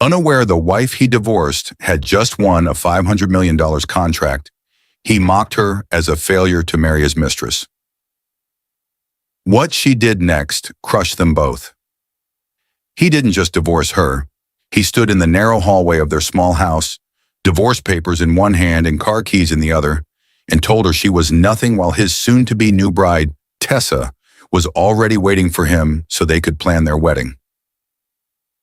Unaware the wife he divorced had just won a $500 million contract, he mocked her as a failure to marry his mistress. What she did next crushed them both. He didn't just divorce her. He stood in the narrow hallway of their small house, divorce papers in one hand and car keys in the other, and told her she was nothing while his soon-to-be new bride, Tessa, was already waiting for him so they could plan their wedding.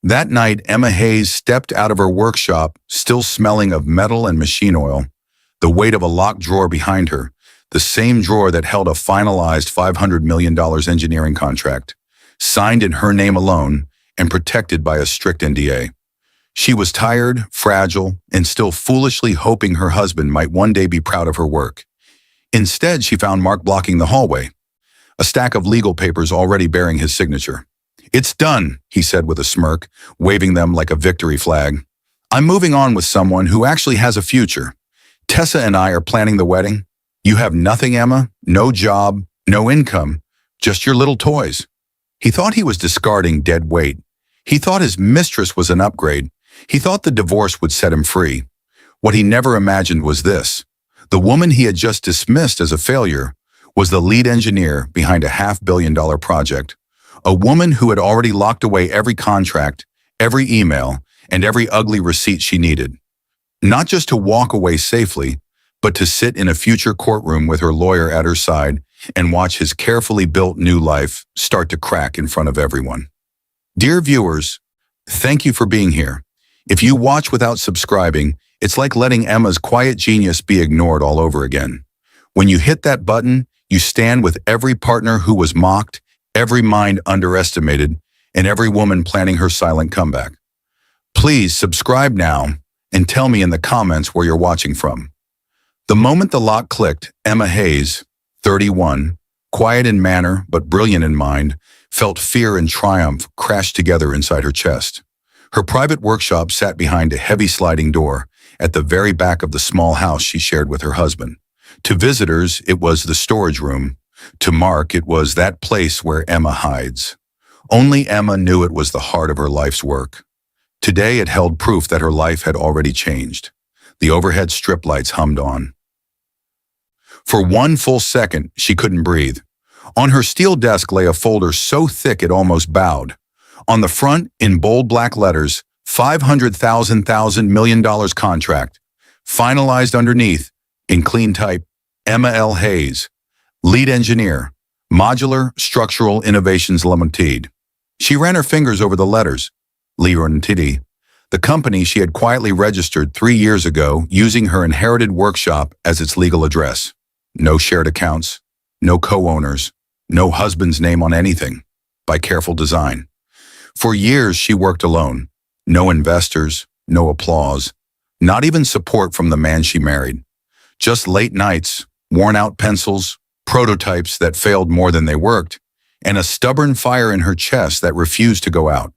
That night, Emma Hayes stepped out of her workshop, still smelling of metal and machine oil, the weight of a locked drawer behind her, the same drawer that held a finalized $500 million engineering contract, signed in her name alone and protected by a strict NDA. She was tired, fragile, and still foolishly hoping her husband might one day be proud of her work. Instead, she found Mark blocking the hallway, a stack of legal papers already bearing his signature. "It's done," he said with a smirk, waving them like a victory flag. "I'm moving on with someone who actually has a future. Tessa and I are planning the wedding. You have nothing, Emma, no job, no income, just your little toys." He thought he was discarding dead weight. He thought his mistress was an upgrade. He thought the divorce would set him free. What he never imagined was this. The woman he had just dismissed as a failure was the lead engineer behind a $500 million project. A woman who had already locked away every contract, every email, and every ugly receipt she needed. Not just to walk away safely, but to sit in a future courtroom with her lawyer at her side and watch his carefully built new life start to crack in front of everyone. Dear viewers, thank you for being here. If you watch without subscribing, it's like letting Emma's quiet genius be ignored all over again. When you hit that button, you stand with every partner who was mocked, every mind underestimated, and every woman planning her silent comeback. Please subscribe now and tell me in the comments where you're watching from. The moment the lock clicked, Emma Hayes, 31, quiet in manner but brilliant in mind, felt fear and triumph crash together inside her chest. Her private workshop sat behind a heavy sliding door at the very back of the small house she shared with her husband. To visitors, it was the storage room. To Mark, it was that place where Emma hides. Only Emma knew it was the heart of her life's work. Today, it held proof that her life had already changed. The overhead strip lights hummed on. For one full second, she couldn't breathe. On her steel desk lay a folder so thick it almost bowed. On the front, in bold black letters, $500,000 million contract. Finalized underneath, in clean type, Emma L. Hayes, lead engineer, Modular Structural Innovations Limited. She ran her fingers over the letters. Limited, the company she had quietly registered 3 years ago using her inherited workshop as its legal address. No shared accounts, no co-owners, no husband's name on anything, by careful design. For years, she worked alone. No investors, no applause, not even support from the man she married. Just late nights, worn-out pencils, prototypes that failed more than they worked, and a stubborn fire in her chest that refused to go out.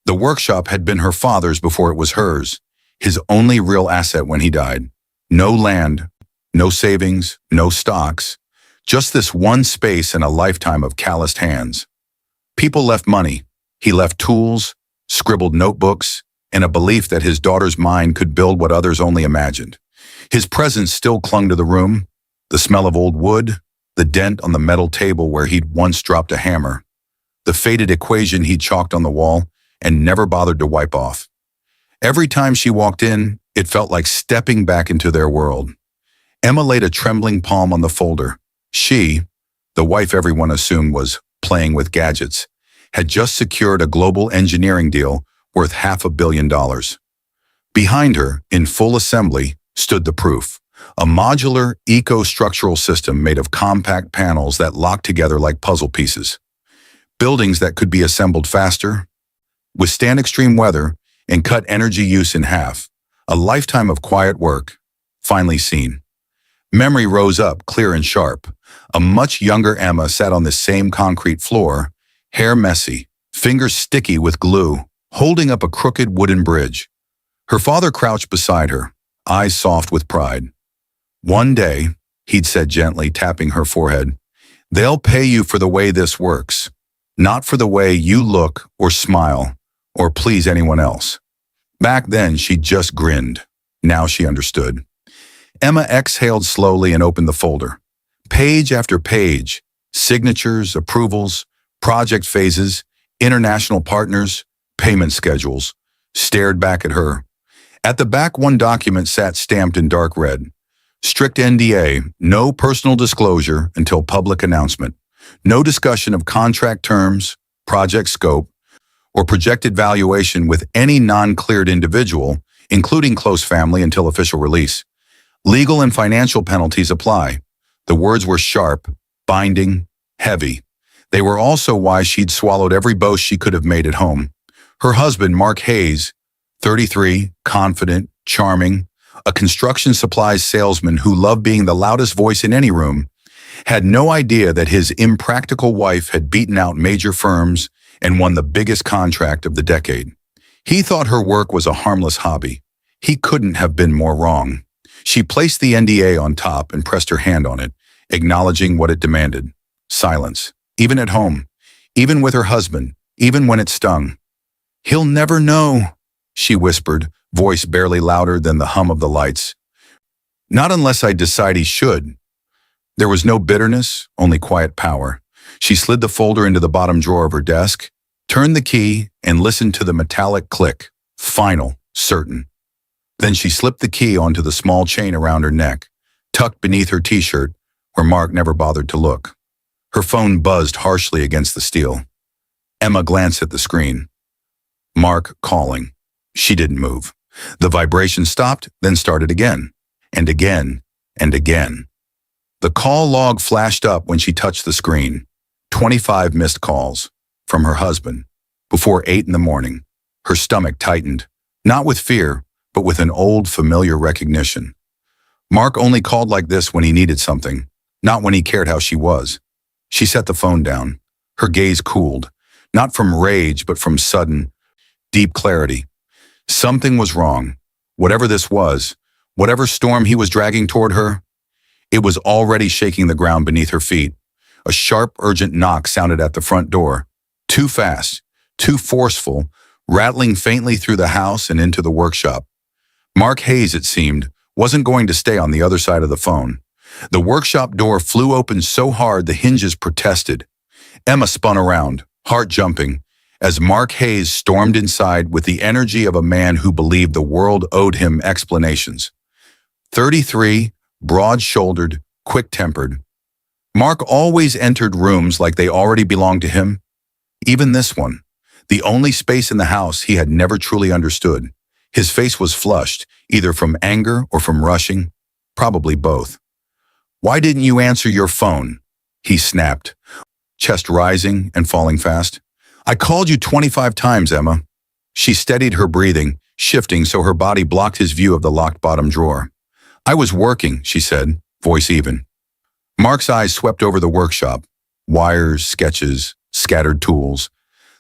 The workshop had been her father's before it was hers, his only real asset when he died. No land, no savings, no stocks, just this one space and a lifetime of calloused hands. People left money. He left tools, scribbled notebooks, and a belief that his daughter's mind could build what others only imagined. His presence still clung to the room, the smell of old wood, the dent on the metal table where he'd once dropped a hammer, the faded equation he'd chalked on the wall and never bothered to wipe off. Every time she walked in, it felt like stepping back into their world. Emma laid a trembling palm on the folder. She, the wife everyone assumed was playing with gadgets, had just secured a global engineering deal worth $500 million. Behind her, in full assembly, stood the proof, a modular eco-structural system made of compact panels that locked together like puzzle pieces. Buildings that could be assembled faster, withstand extreme weather, and cut energy use in half. A lifetime of quiet work, finally seen. Memory rose up, clear and sharp. A much younger Emma sat on the same concrete floor, hair messy, fingers sticky with glue, holding up a crooked wooden bridge. Her father crouched beside her, eyes soft with pride. "One day," he'd said gently, tapping her forehead, "they'll pay you for the way this works, not for the way you look or smile or please anyone else." Back then, she just grinned. Now she understood. Emma exhaled slowly and opened the folder. Page after page, signatures, approvals, project phases, international partners, payment schedules, stared back at her. At the back, one document sat stamped in dark red. Strict NDA, no personal disclosure until public announcement. No discussion of contract terms, project scope, or projected valuation with any non-cleared individual, including close family, until official release. Legal and financial penalties apply. The words were sharp, binding, heavy. They were also why she'd swallowed every boast she could have made at home. Her husband, Mark Hayes, 33, confident, charming, a construction supplies salesman who loved being the loudest voice in any room, had no idea that his impractical wife had beaten out major firms and won the biggest contract of the decade. He thought her work was a harmless hobby. He couldn't have been more wrong. She placed the NDA on top and pressed her hand on it, acknowledging what it demanded. Silence, even at home, even with her husband, even when it stung. "He'll never know," she whispered, voice barely louder than the hum of the lights. "Not unless I decide he should." There was no bitterness, only quiet power. She slid the folder into the bottom drawer of her desk, turned the key, and listened to the metallic click. Final, certain. Then she slipped the key onto the small chain around her neck, tucked beneath her t-shirt, where Mark never bothered to look. Her phone buzzed harshly against the steel. Emma glanced at the screen. Mark calling. She didn't move. The vibration stopped, then started again, and again, and again. The call log flashed up when she touched the screen. 25 missed calls from her husband. Before 8 in the morning, her stomach tightened, not with fear, but with an old, familiar recognition. Mark only called like this when he needed something, not when he cared how she was. She set the phone down. Her gaze cooled, not from rage, but from sudden, deep clarity. Something was wrong. Whatever this was, whatever storm he was dragging toward her, it was already shaking the ground beneath her feet. A sharp, urgent knock sounded at the front door. Too fast, too forceful, rattling faintly through the house and into the workshop. Mark Hayes, it seemed, wasn't going to stay on the other side of the phone. The workshop door flew open so hard the hinges protested. Emma spun around, heart jumping, as Mark Hayes stormed inside with the energy of a man who believed the world owed him explanations. 33, broad-shouldered, quick-tempered. Mark always entered rooms like they already belonged to him. Even this one, the only space in the house he had never truly understood. His face was flushed, either from anger or from rushing, probably both. "Why didn't you answer your phone?" he snapped, chest rising and falling fast. "I called you 25 times, Emma." She steadied her breathing, shifting so her body blocked his view of the locked bottom drawer. "I was working," she said, voice even. Mark's eyes swept over the workshop. Wires, sketches, scattered tools.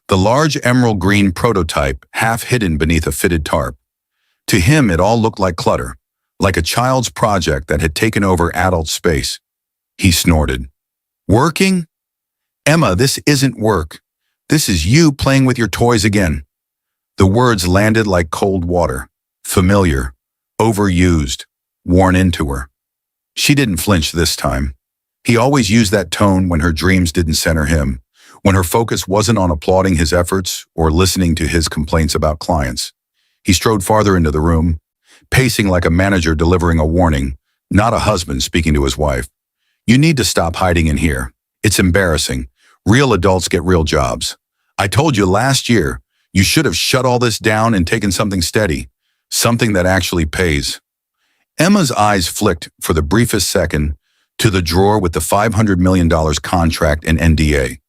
The large emerald green prototype half hidden beneath a fitted tarp. To him, it all looked like clutter, like a child's project that had taken over adult space. He snorted. "Working? Emma, this isn't work. This is you playing with your toys again." The words landed like cold water, familiar, overused, worn into her. She didn't flinch this time. He always used that tone when her dreams didn't center him, when her focus wasn't on applauding his efforts or listening to his complaints about clients. He strode farther into the room, pacing like a manager delivering a warning, not a husband speaking to his wife. "You need to stop hiding in here. It's embarrassing. Real adults get real jobs. I told you last year, you should have shut all this down and taken something steady, something that actually pays." Emma's eyes flicked for the briefest second to the drawer with the $500 million contract and NDA.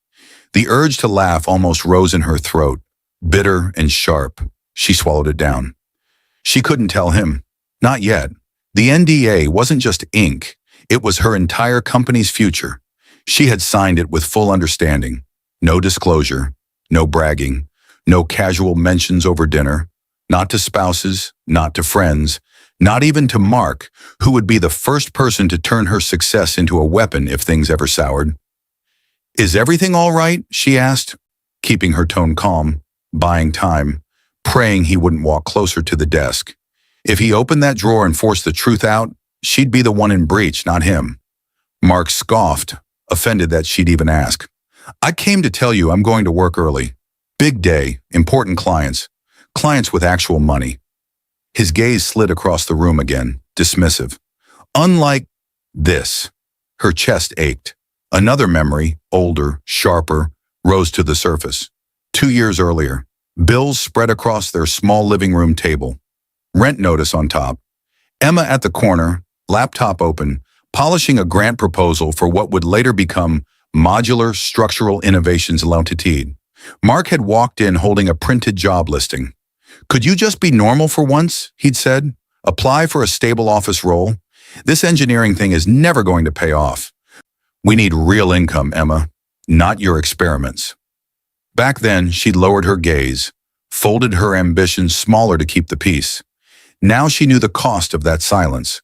The urge to laugh almost rose in her throat, bitter and sharp. She swallowed it down. She couldn't tell him. Not yet. The NDA wasn't just ink. It was her entire company's future. She had signed it with full understanding. No disclosure, no bragging, no casual mentions over dinner, not to spouses, not to friends, not even to Mark, who would be the first person to turn her success into a weapon if things ever soured. "Is everything all right?" she asked, keeping her tone calm, buying time, praying he wouldn't walk closer to the desk. If he opened that drawer and forced the truth out, she'd be the one in breach, not him. Mark scoffed, offended that she'd even ask. I came to tell you I'm going to work early. Big day, important clients. Clients with actual money. His gaze slid across the room again, dismissive. Unlike this. Her chest ached. Another memory, older, sharper, rose to the surface. 2 years earlier, bills spread across their small living room table. Rent notice on top. Emma at the corner, laptop open, polishing a grant proposal for what would later become Modular Structural Innovations Ltd. Mark had walked in holding a printed job listing. Could you just be normal for once, he'd said. Apply for a stable office role. This engineering thing is never going to pay off. We need real income, Emma, not your experiments. Back then, she'd lowered her gaze, folded her ambitions smaller to keep the peace. Now she knew the cost of that silence.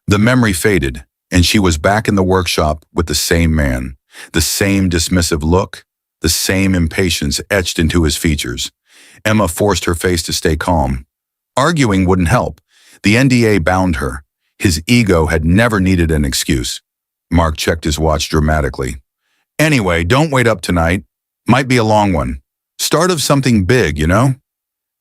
The memory faded, and she was back in the workshop with the same man, the same dismissive look, the same impatience etched into his features. Emma forced her face to stay calm. Arguing wouldn't help. The NDA bound her. His ego had never needed an excuse. Mark checked his watch dramatically. Anyway, don't wait up tonight. Might be a long one. Start of something big, you know?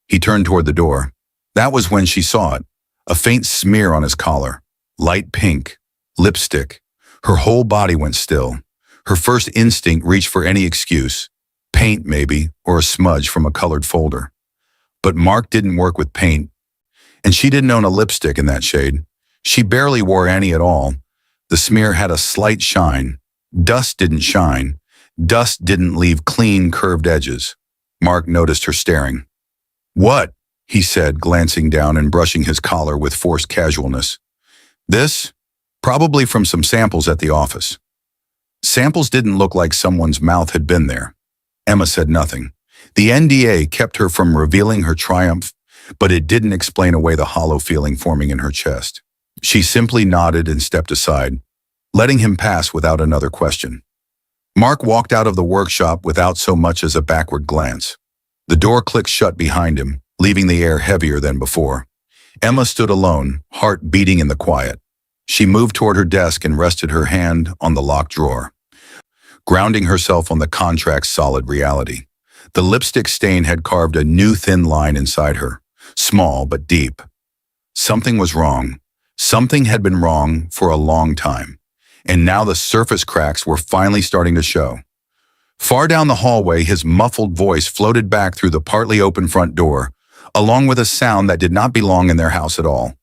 He turned toward the door. That was when she saw it. A faint smear on his collar. Light pink. Lipstick. Her whole body went still. Her first instinct reached for any excuse. Paint, maybe, or a smudge from a colored folder. But Mark didn't work with paint. And she didn't own a lipstick in that shade. She barely wore any at all. The smear had a slight shine. Dust didn't shine. Dust didn't leave clean, curved edges. Mark noticed her staring. What? He said, glancing down and brushing his collar with forced casualness. This? Probably from some samples at the office. Samples didn't look like someone's mouth had been there. Emma said nothing. The NDA kept her from revealing her triumph, but it didn't explain away the hollow feeling forming in her chest. She simply nodded and stepped aside, letting him pass without another question. Mark walked out of the workshop without so much as a backward glance. The door clicked shut behind him, leaving the air heavier than before. Emma stood alone, heart beating in the quiet. She moved toward her desk and rested her hand on the locked drawer, grounding herself on the contract's solid reality. The lipstick stain had carved a new thin line inside her, small but deep. Something was wrong. Something had been wrong for a long time, and now the surface cracks were finally starting to show. Far down the hallway, his muffled voice floated back through the partly open front door, along with a sound that did not belong in their house at all.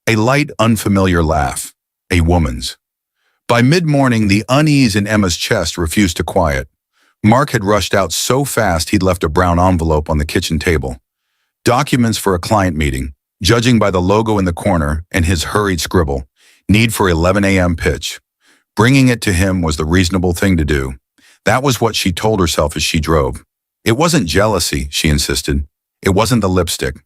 A light, unfamiliar laugh. A woman's. By mid-morning, the unease in Emma's chest refused to quiet. Mark had rushed out so fast he'd left a brown envelope on the kitchen table. Documents for a client meeting, judging by the logo in the corner and his hurried scribble. Need for 11 a.m. pitch. Bringing it to him was the reasonable thing to do. That was what she told herself as she drove. It wasn't jealousy, she insisted. It wasn't the lipstick.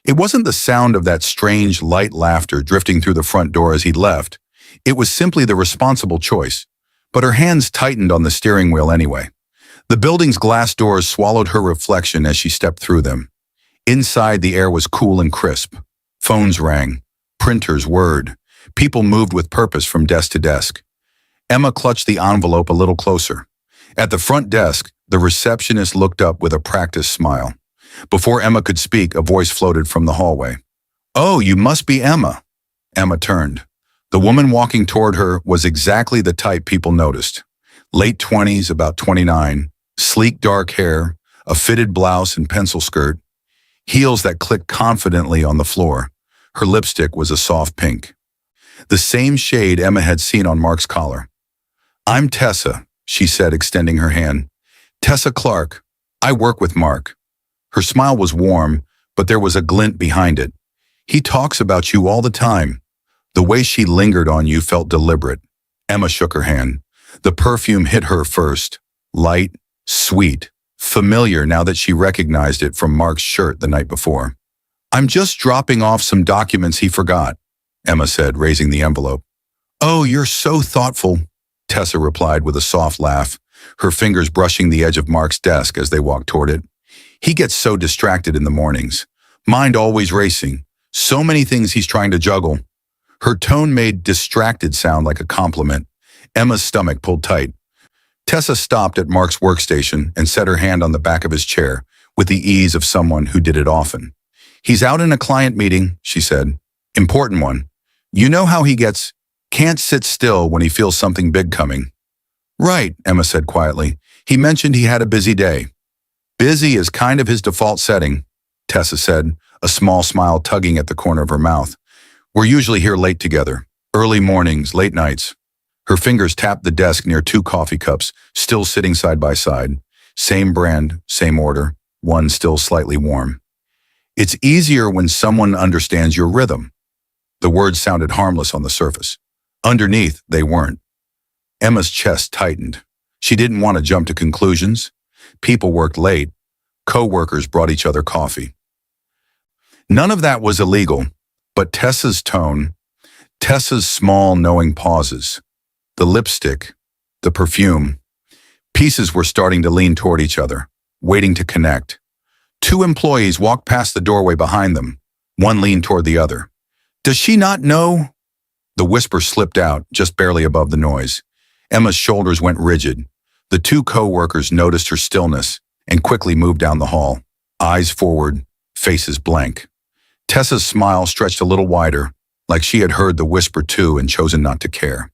It wasn't the sound of that strange, light laughter drifting through the front door as he left. It was simply the responsible choice. But her hands tightened on the steering wheel anyway. The building's glass doors swallowed her reflection as she stepped through them. Inside, the air was cool and crisp. Phones rang. Printers whirred. People moved with purpose from desk to desk. Emma clutched the envelope a little closer. At the front desk, the receptionist looked up with a practiced smile. Before Emma could speak, a voice floated from the hallway. "Oh, you must be Emma." Emma turned. The woman walking toward her was exactly the type people noticed. Late 20s, about 29, sleek dark hair, a fitted blouse and pencil skirt, heels that clicked confidently on the floor. Her lipstick was a soft pink. The same shade Emma had seen on Mark's collar. "I'm Tessa," she said, extending her hand. "Tessa Clark. I work with Mark." Her smile was warm, but there was a glint behind it. "He talks about you all the time." The way she lingered on you felt deliberate. Emma shook her hand. The perfume hit her first. Light, sweet, familiar now that she recognized it from Mark's shirt the night before. "I'm just dropping off some documents he forgot," Emma said, raising the envelope. "Oh, you're so thoughtful," Tessa replied with a soft laugh, her fingers brushing the edge of Mark's desk as they walked toward it. He gets so distracted in the mornings. Mind always racing. So many things he's trying to juggle. Her tone made distracted sound like a compliment. Emma's stomach pulled tight. Tessa stopped at Mark's workstation and set her hand on the back of his chair with the ease of someone who did it often. He's out in a client meeting, she said. Important one. You know how he gets, can't sit still when he feels something big coming. Right, Emma said quietly. He mentioned he had a busy day. Busy is kind of his default setting, Tessa said, a small smile tugging at the corner of her mouth. We're usually here late together. Early mornings, late nights. Her fingers tapped the desk near 2 coffee cups, still sitting side by side. Same brand, same order, one still slightly warm. It's easier when someone understands your rhythm. The words sounded harmless on the surface. Underneath, they weren't. Emma's chest tightened. She didn't want to jump to conclusions. People worked late. Co-workers brought each other coffee. None of that was illegal, but Tessa's tone, Tessa's small, knowing pauses, the lipstick, the perfume, pieces were starting to lean toward each other, waiting to connect. 2 employees walked past the doorway behind them. One leaned toward the other. Does she not know? The whisper slipped out, just barely above the noise. Emma's shoulders went rigid. The 2 co-workers noticed her stillness and quickly moved down the hall, eyes forward, faces blank. Tessa's smile stretched a little wider, like she had heard the whisper too and chosen not to care.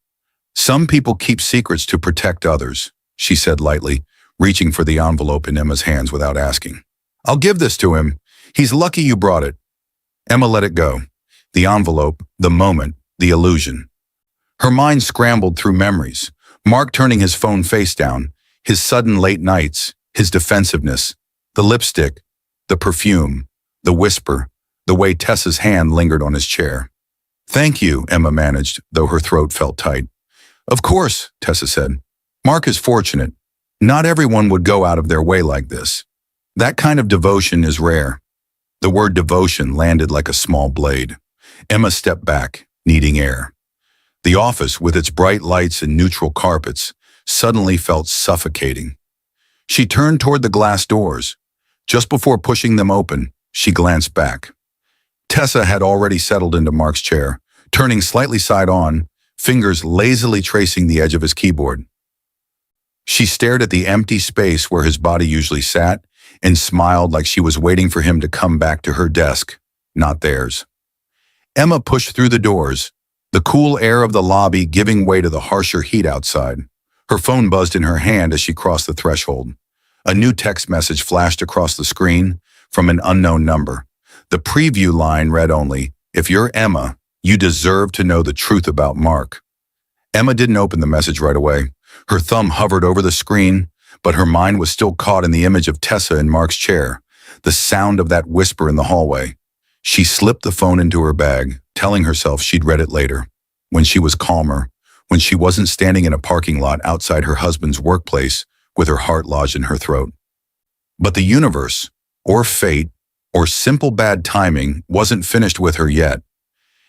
Some people keep secrets to protect others, she said lightly, reaching for the envelope in Emma's hands without asking. I'll give this to him. He's lucky you brought it. Emma let it go. The envelope, the moment, the illusion. Her mind scrambled through memories. Mark turning his phone face down, his sudden late nights, his defensiveness, the lipstick, the perfume, the whisper, the way Tessa's hand lingered on his chair. Thank you, Emma managed, though her throat felt tight. Of course, Tessa said. Mark is fortunate. Not everyone would go out of their way like this. That kind of devotion is rare. The word devotion landed like a small blade. Emma stepped back, needing air. The office, with its bright lights and neutral carpets, suddenly felt suffocating. She turned toward the glass doors. Just before pushing them open, she glanced back. Tessa had already settled into Mark's chair, turning slightly side on, fingers lazily tracing the edge of his keyboard. She stared at the empty space where his body usually sat and smiled like she was waiting for him to come back to her desk, not theirs. Emma pushed through the doors, the cool air of the lobby giving way to the harsher heat outside. Her phone buzzed in her hand as she crossed the threshold. A new text message flashed across the screen from an unknown number. The preview line read only, "If you're Emma, you deserve to know the truth about Mark." Emma didn't open the message right away. Her thumb hovered over the screen, but her mind was still caught in the image of Tessa in Mark's chair, the sound of that whisper in the hallway. She slipped the phone into her bag, telling herself she'd read it later, when she was calmer, when she wasn't standing in a parking lot outside her husband's workplace with her heart lodged in her throat. But the universe, or fate, or simple bad timing wasn't finished with her yet.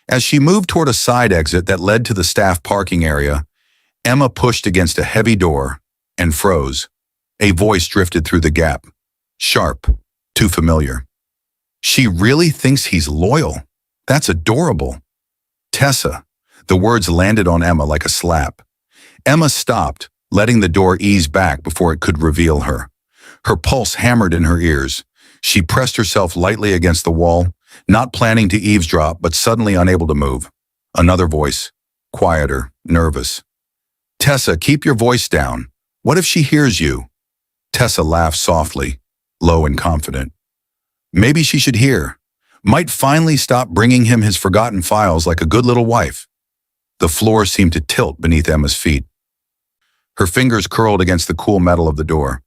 As she moved toward a side exit that led to the staff parking area, Emma pushed against a heavy door and froze. A voice drifted through the gap. Sharp, too familiar. She really thinks he's loyal. That's adorable. Tessa. The words landed on Emma like a slap. Emma stopped, letting the door ease back before it could reveal her. Her pulse hammered in her ears. She pressed herself lightly against the wall, not planning to eavesdrop but suddenly unable to move. Another voice, quieter, nervous. Tessa, keep your voice down. What if she hears you? Tessa laughed softly, low and confident. Maybe she should hear. Might finally stop bringing him his forgotten files like a good little wife. The floor seemed to tilt beneath Emma's feet. Her fingers curled against the cool metal of the door.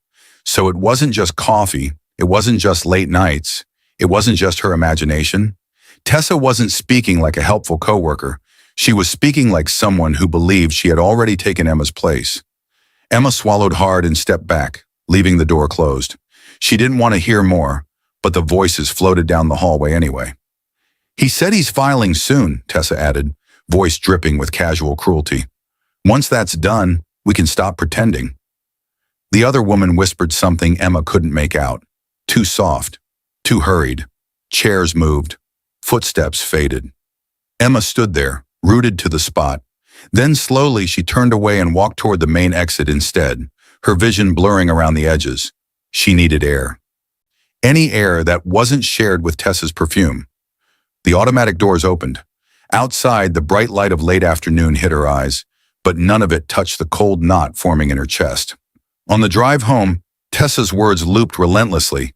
So it wasn't just coffee, it wasn't just late nights, it wasn't just her imagination. Tessa wasn't speaking like a helpful coworker. She was speaking like someone who believed she had already taken Emma's place. Emma swallowed hard and stepped back, leaving the door closed. She didn't want to hear more, but the voices floated down the hallway anyway. He said he's filing soon, Tessa added, voice dripping with casual cruelty. Once that's done, we can stop pretending. The other woman whispered something Emma couldn't make out. Too soft, too hurried. Chairs moved. Footsteps faded. Emma stood there, rooted to the spot. Then slowly she turned away and walked toward the main exit instead, her vision blurring around the edges. She needed air. Any air that wasn't shared with Tessa's perfume. The automatic doors opened. Outside, the bright light of late afternoon hit her eyes, but none of it touched the cold knot forming in her chest. On the drive home, Tessa's words looped relentlessly.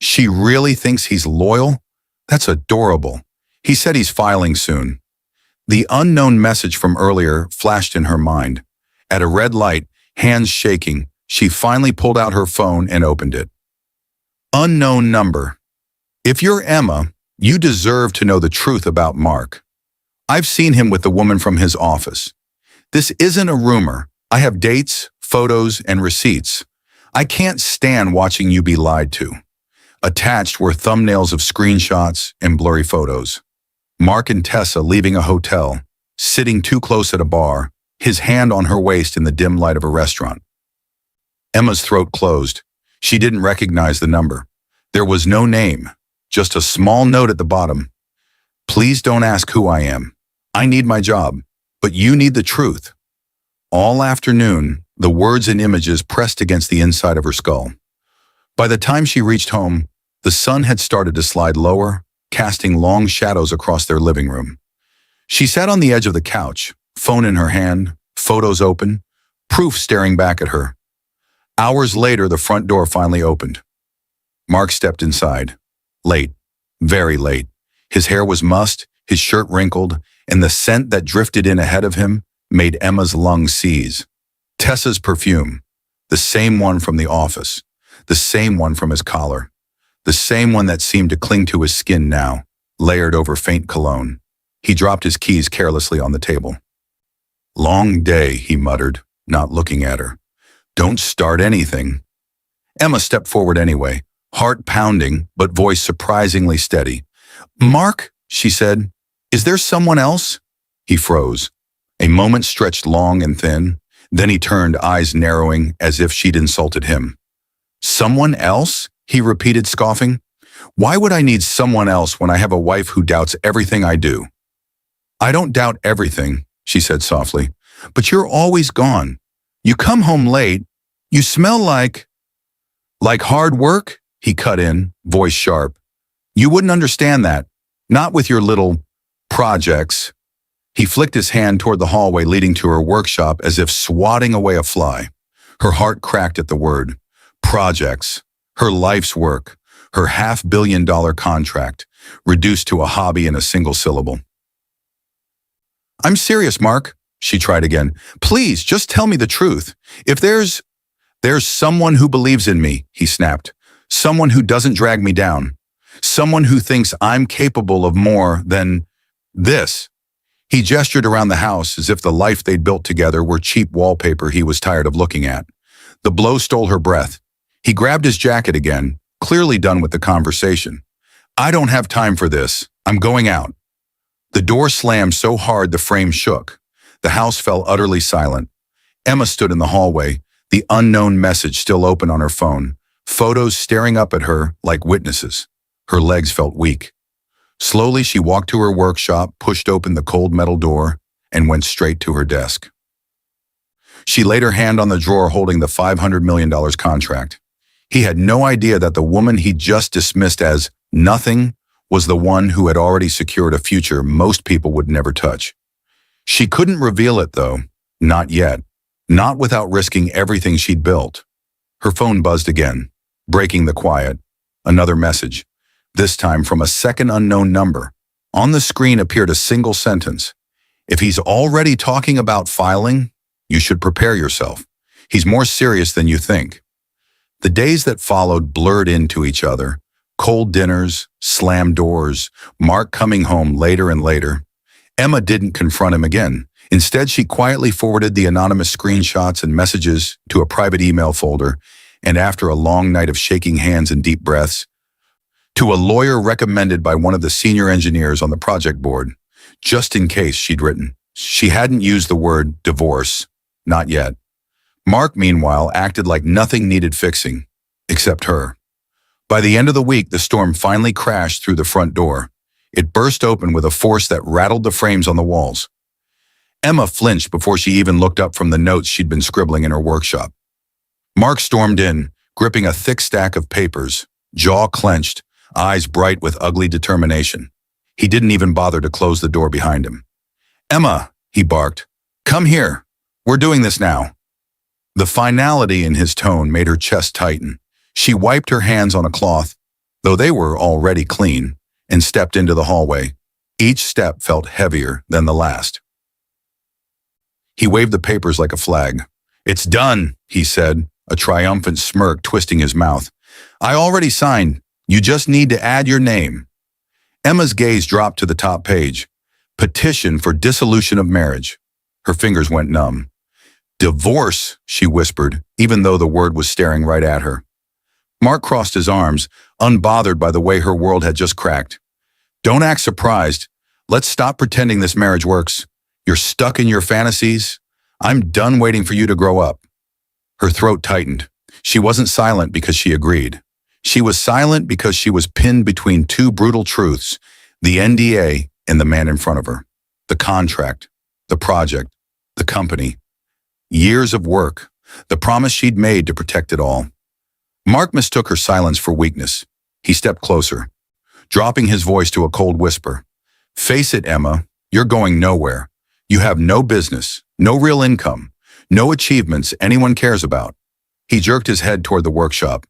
She really thinks he's loyal? That's adorable. He said he's filing soon. The unknown message from earlier flashed in her mind. At a red light, hands shaking, she finally pulled out her phone and opened it. Unknown number. If you're Emma, you deserve to know the truth about Mark. I've seen him with the woman from his office. This isn't a rumor. I have dates, photos, and receipts. I can't stand watching you be lied to. Attached were thumbnails of screenshots and blurry photos. Mark and Tessa leaving a hotel, sitting too close at a bar, his hand on her waist in the dim light of a restaurant. Emma's throat closed. She didn't recognize the number. There was no name, just a small note at the bottom. Please don't ask who I am. I need my job, but you need the truth. All afternoon, the words and images pressed against the inside of her skull. By the time she reached home, the sun had started to slide lower, casting long shadows across their living room. She sat on the edge of the couch, phone in her hand, photos open, proof staring back at her. Hours later, the front door finally opened. Mark stepped inside. Late, very late. His hair was mussed, his shirt wrinkled, and the scent that drifted in ahead of him made Emma's lungs seize. Tessa's perfume, the same one from the office, the same one from his collar, the same one that seemed to cling to his skin now, layered over faint cologne. He dropped his keys carelessly on the table. Long day, he muttered, not looking at her. Don't start anything. Emma stepped forward anyway, heart pounding, but voice surprisingly steady. Mark, she said, is there someone else? He froze. A moment stretched long and thin. Then he turned, eyes narrowing as if she'd insulted him. Someone else? He repeated, scoffing. Why would I need someone else when I have a wife who doubts everything I do? I don't doubt everything, she said softly, but you're always gone. You come home late. You smell like hard work? He cut in, voice sharp. You wouldn't understand that. Not with your little projects. He flicked his hand toward the hallway leading to her workshop as if swatting away a fly. Her heart cracked at the word. Projects. Her life's work. Her $500 million contract, reduced to a hobby in a single syllable. I'm serious, Mark, she tried again. Please, just tell me the truth. If there's someone who believes in me, he snapped. Someone who doesn't drag me down. Someone who thinks I'm capable of more than this. He gestured around the house as if the life they'd built together were cheap wallpaper he was tired of looking at. The blow stole her breath. He grabbed his jacket again, clearly done with the conversation. I don't have time for this. I'm going out. The door slammed so hard the frame shook. The house fell utterly silent. Emma stood in the hallway, the unknown message still open on her phone, photos staring up at her like witnesses. Her legs felt weak. Slowly, she walked to her workshop, pushed open the cold metal door, and went straight to her desk. She laid her hand on the drawer holding the $500 million contract. He had no idea that the woman he just dismissed as nothing was the one who had already secured a future most people would never touch. She couldn't reveal it, though. Not yet. Not without risking everything she'd built. Her phone buzzed again, breaking the quiet. Another message, this time from a second unknown number. On the screen appeared a single sentence. If he's already talking about filing, you should prepare yourself. He's more serious than you think. The days that followed blurred into each other. Cold dinners, slammed doors, Mark coming home later and later. Emma didn't confront him again. Instead, she quietly forwarded the anonymous screenshots and messages to a private email folder, and after a long night of shaking hands and deep breaths, to a lawyer recommended by one of the senior engineers on the project board, just in case, she'd written. She hadn't used the word divorce, not yet. Mark, meanwhile, acted like nothing needed fixing, except her. By the end of the week, the storm finally crashed through the front door. It burst open with a force that rattled the frames on the walls. Emma flinched before she even looked up from the notes she'd been scribbling in her workshop. Mark stormed in, gripping a thick stack of papers, jaw clenched, eyes bright with ugly determination. He didn't even bother to close the door behind him. "Emma," he barked, "come here. We're doing this now." The finality in his tone made her chest tighten. She wiped her hands on a cloth, though they were already clean, and stepped into the hallway. Each step felt heavier than the last. He waved the papers like a flag. "It's done," he said, a triumphant smirk twisting his mouth. "I already signed. You just need to add your name." Emma's gaze dropped to the top page. Petition for dissolution of marriage. Her fingers went numb. "Divorce," she whispered, even though the word was staring right at her. Mark crossed his arms, unbothered by the way her world had just cracked. "Don't act surprised. Let's stop pretending this marriage works. You're stuck in your fantasies. I'm done waiting for you to grow up." Her throat tightened. She wasn't silent because she agreed. She was silent because she was pinned between two brutal truths, the NDA and the man in front of her. The contract, the project, the company. Years of work, the promise she'd made to protect it all. Mark mistook her silence for weakness. He stepped closer, dropping his voice to a cold whisper. "Face it, Emma, you're going nowhere. You have no business, no real income, no achievements anyone cares about." He jerked his head toward the workshop.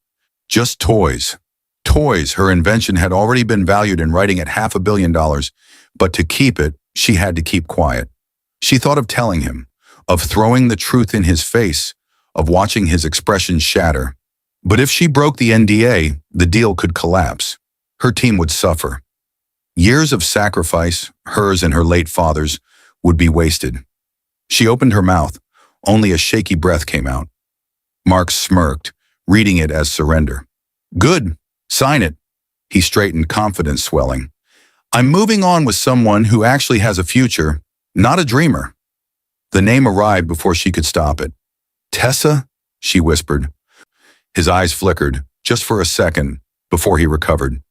"Just toys." Toys, her invention had already been valued in writing at $500 million, but to keep it, she had to keep quiet. She thought of telling him, of throwing the truth in his face, of watching his expression shatter. But if she broke the NDA, the deal could collapse. Her team would suffer. Years of sacrifice, hers and her late father's, would be wasted. She opened her mouth. Only a shaky breath came out. Mark smirked, reading it as surrender. "Good. Sign it." He straightened, confidence swelling. "I'm moving on with someone who actually has a future, not a dreamer." The name arrived before she could stop it. "Tessa?" she whispered. His eyes flickered, just for a second, before he recovered.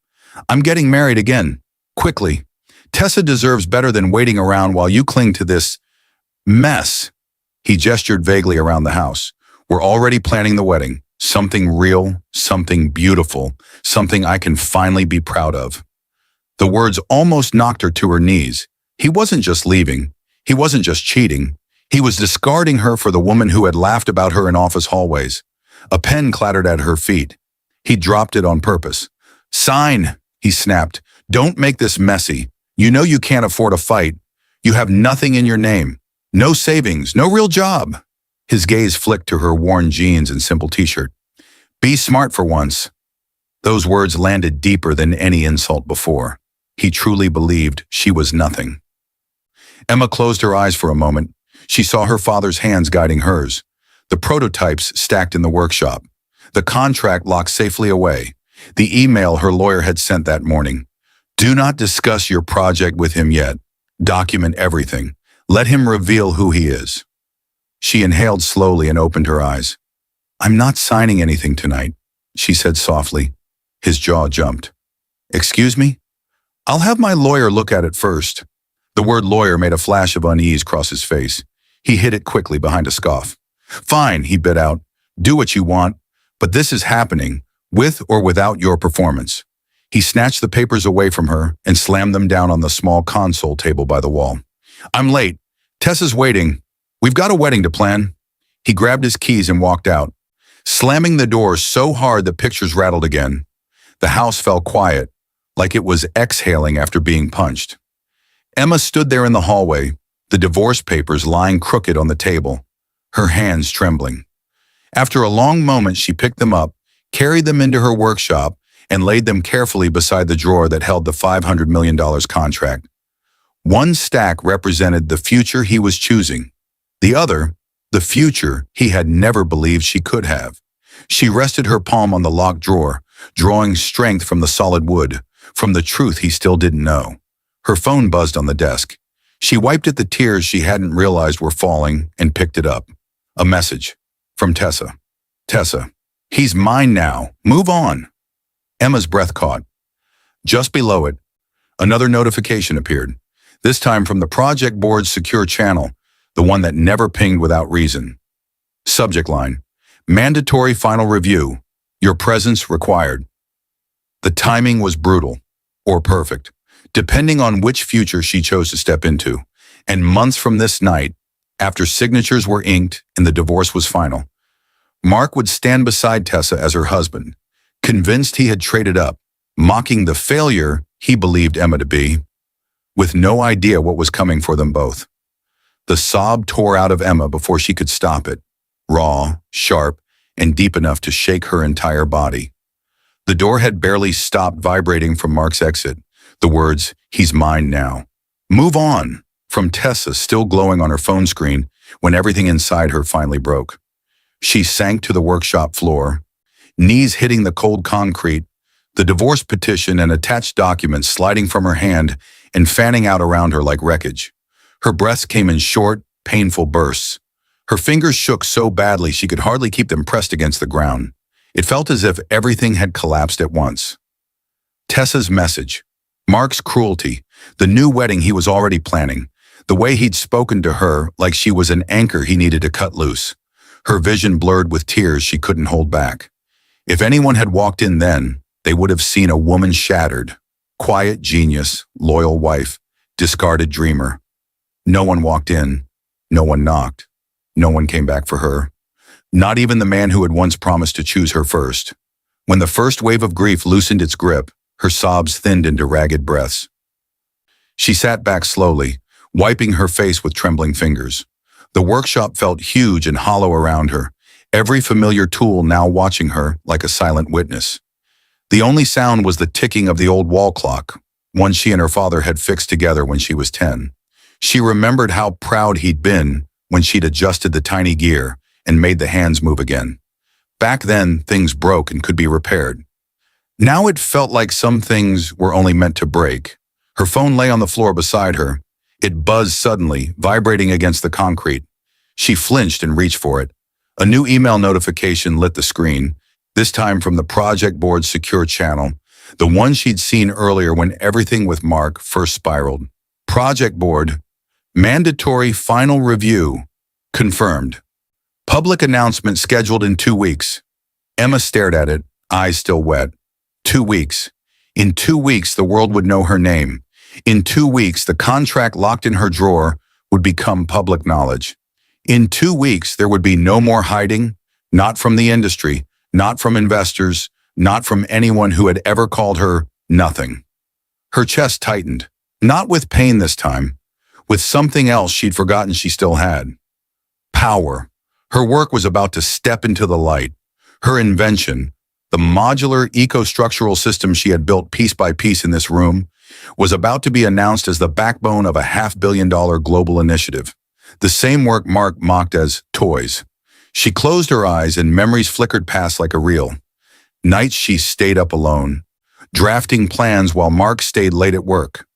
"I'm getting married again. Quickly. Tessa deserves better than waiting around while you cling to this mess." He gestured vaguely around the house. "We're already planning the wedding. Something real, something beautiful, something I can finally be proud of." The words almost knocked her to her knees. He wasn't just leaving. He wasn't just cheating. He was discarding her for the woman who had laughed about her in office hallways. A pen clattered at her feet. He dropped it on purpose. "Sign," he snapped. "Don't make this messy. You know you can't afford a fight. You have nothing in your name. No savings, no real job." His gaze flicked to her worn jeans and simple t-shirt. "Be smart for once." Those words landed deeper than any insult before. He truly believed she was nothing. Emma closed her eyes for a moment. She saw her father's hands guiding hers. The prototypes stacked in the workshop. The contract locked safely away. The email her lawyer had sent that morning. "Do not discuss your project with him yet. Document everything. Let him reveal who he is." She inhaled slowly and opened her eyes. "I'm not signing anything tonight," she said softly. His jaw jumped. "Excuse me? I'll have my lawyer look at it first." The word lawyer made a flash of unease cross his face. He hid it quickly behind a scoff. "Fine," he bit out. "Do what you want, but this is happening, with or without your performance." He snatched the papers away from her and slammed them down on the small console table by the wall. "I'm late. Tessa's waiting. We've got a wedding to plan." He grabbed his keys and walked out, slamming the door so hard the pictures rattled again. The house fell quiet, like it was exhaling after being punched. Emma stood there in the hallway, the divorce papers lying crooked on the table, her hands trembling. After a long moment, she picked them up, carried them into her workshop, and laid them carefully beside the drawer that held the $500 million contract. One stack represented the future he was choosing. The other, the future he had never believed she could have. She rested her palm on the locked drawer, drawing strength from the solid wood, from the truth he still didn't know. Her phone buzzed on the desk. She wiped at the tears she hadn't realized were falling and picked it up. A message from Tessa. "Tessa, he's mine now. Move on." Emma's breath caught. Just below it, another notification appeared, this time from the project board's secure channel, the one that never pinged without reason. Subject line: Mandatory final review. Your presence required. The timing was brutal, or perfect, depending on which future she chose to step into. And months from this night, after signatures were inked and the divorce was final, Mark would stand beside Tessa as her husband, convinced he had traded up, mocking the failure he believed Emma to be, with no idea what was coming for them both. The sob tore out of Emma before she could stop it, raw, sharp, and deep enough to shake her entire body. The door had barely stopped vibrating from Mark's exit, the words, "He's mine now." "Move on," from Tessa, still glowing on her phone screen when everything inside her finally broke. She sank to the workshop floor, knees hitting the cold concrete, the divorce petition and attached documents sliding from her hand and fanning out around her like wreckage. Her breaths came in short, painful bursts. Her fingers shook so badly she could hardly keep them pressed against the ground. It felt as if everything had collapsed at once. Tessa's message, Mark's cruelty, the new wedding he was already planning, the way he'd spoken to her like she was an anchor he needed to cut loose. Her vision blurred with tears she couldn't hold back. If anyone had walked in then, they would have seen a woman shattered. Quiet genius, loyal wife, discarded dreamer. No one walked in. No one knocked. No one came back for her. Not even the man who had once promised to choose her first. When the first wave of grief loosened its grip, her sobs thinned into ragged breaths. She sat back slowly, wiping her face with trembling fingers. The workshop felt huge and hollow around her, every familiar tool now watching her like a silent witness. The only sound was the ticking of the old wall clock, one she and her father had fixed together when she was 10. She remembered how proud he'd been when she'd adjusted the tiny gear and made the hands move again. Back then, things broke and could be repaired. Now it felt like some things were only meant to break. Her phone lay on the floor beside her. It buzzed suddenly, vibrating against the concrete. She flinched and reached for it. A new email notification lit the screen, this time from the project board's secure channel, the one she'd seen earlier when everything with Mark first spiraled. Project board, mandatory final review, confirmed. Public announcement scheduled in 2 weeks. Emma stared at it, eyes still wet. 2 weeks. In 2 weeks, the world would know her name. In 2 weeks, the contract locked in her drawer would become public knowledge. In 2 weeks, there would be no more hiding, not from the industry, not from investors, not from anyone who had ever called her nothing. Her chest tightened, not with pain this time, with something else she'd forgotten she still had. Power. Her work was about to step into the light. Her invention, the modular eco-structural system she had built piece by piece in this room, was about to be announced as the backbone of a $500 million global initiative. The same work Mark mocked as toys. She closed her eyes and memories flickered past like a reel. Nights she stayed up alone, drafting plans while Mark stayed late at work.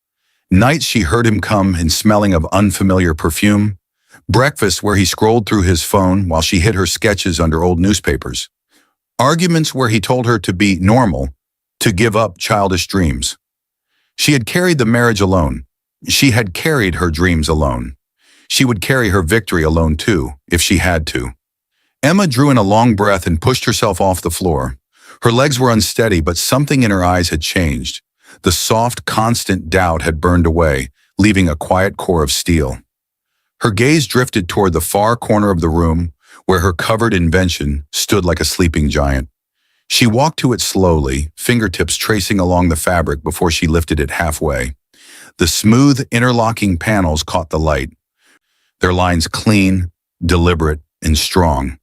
Nights she heard him come in smelling of unfamiliar perfume. Breakfast where he scrolled through his phone while she hid her sketches under old newspapers. Arguments where he told her to be normal, to give up childish dreams. She had carried the marriage alone. She had carried her dreams alone. She would carry her victory alone too, if she had to. Emma drew in a long breath and pushed herself off the floor. Her legs were unsteady, but something in her eyes had changed. The soft, constant doubt had burned away, leaving a quiet core of steel. Her gaze drifted toward the far corner of the room, where her covered invention stood like a sleeping giant. She walked to it slowly, fingertips tracing along the fabric before she lifted it halfway. The smooth, interlocking panels caught the light, their lines clean, deliberate, and strong,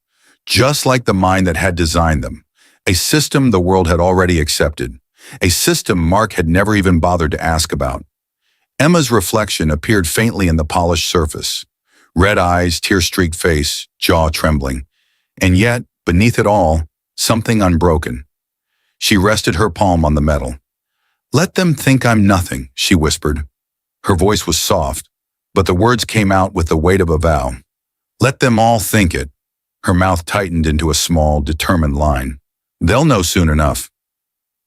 just like the mind that had designed them, a system the world had already accepted, a system Mark had never even bothered to ask about. Emma's reflection appeared faintly in the polished surface. Red eyes, tear-streaked face, jaw trembling. And yet, beneath it all, something unbroken. She rested her palm on the metal. "Let them think I'm nothing," she whispered. Her voice was soft, but the words came out with the weight of a vow. "Let them all think it." Her mouth tightened into a small, determined line. "They'll know soon enough."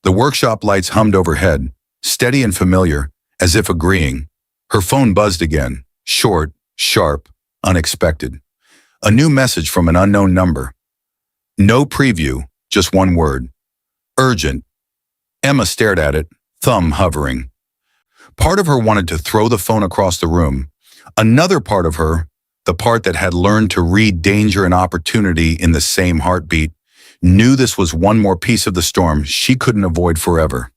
The workshop lights hummed overhead, steady and familiar, as if agreeing. Her phone buzzed again, short, sharp, unexpected. A new message from an unknown number. No preview, just one word. Urgent. Emma stared at it, thumb hovering. Part of her wanted to throw the phone across the room. Another part of her, the part that had learned to read danger and opportunity in the same heartbeat, knew this was one more piece of the storm she couldn't avoid forever.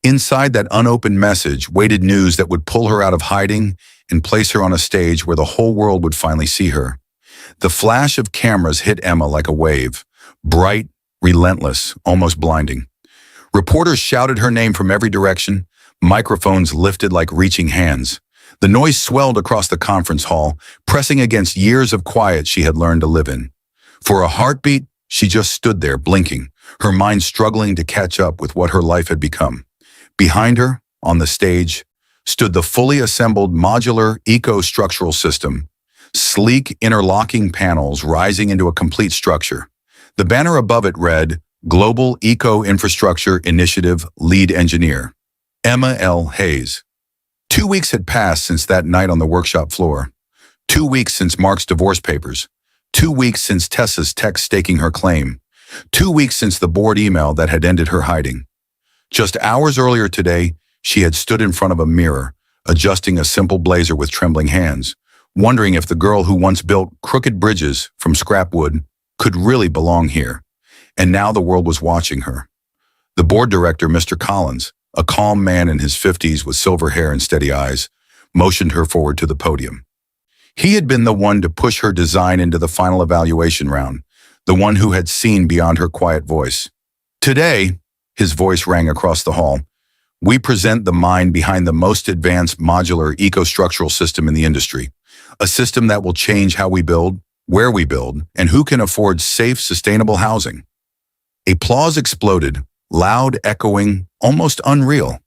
Inside that unopened message waited news that would pull her out of hiding and place her on a stage where the whole world would finally see her. The flash of cameras hit Emma like a wave, bright, relentless, almost blinding. Reporters shouted her name from every direction, microphones lifted like reaching hands. The noise swelled across the conference hall, pressing against years of quiet she had learned to live in. For a heartbeat, she just stood there, blinking, her mind struggling to catch up with what her life had become. Behind her, on the stage, stood the fully assembled modular eco-structural system, sleek interlocking panels rising into a complete structure. The banner above it read, Global Eco-Infrastructure Initiative Lead Engineer, Emma L. Hayes. 2 weeks had passed since that night on the workshop floor. 2 weeks since Mark's divorce papers. 2 weeks since Tessa's text staking her claim. 2 weeks since the board email that had ended her hiding. Just hours earlier today, she had stood in front of a mirror, adjusting a simple blazer with trembling hands, wondering if the girl who once built crooked bridges from scrap wood could really belong here. And now the world was watching her. The board director, Mr. Collins, a calm man in his 50s with silver hair and steady eyes, motioned her forward to the podium. He had been the one to push her design into the final evaluation round, the one who had seen beyond her quiet voice. Today, his voice rang across the hall, we present the mind behind the most advanced modular eco-structural system in the industry, a system that will change how we build, where we build, and who can afford safe, sustainable housing. Applause exploded, loud, echoing, almost unreal.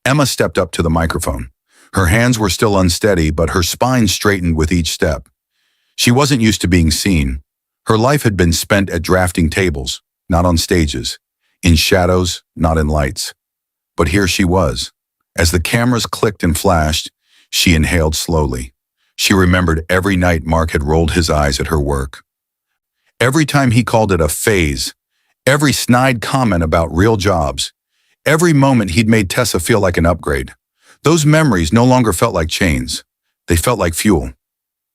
Emma stepped up to the microphone. Her hands were still unsteady, but her spine straightened with each step. She wasn't used to being seen. Her life had been spent at drafting tables, not on stages, in shadows, not in lights. But here she was. As the cameras clicked and flashed, she inhaled slowly. She remembered every night Mark had rolled his eyes at her work. Every time he called it a phase, every snide comment about real jobs, every moment he'd made Tessa feel like an upgrade. Those memories no longer felt like chains. They felt like fuel.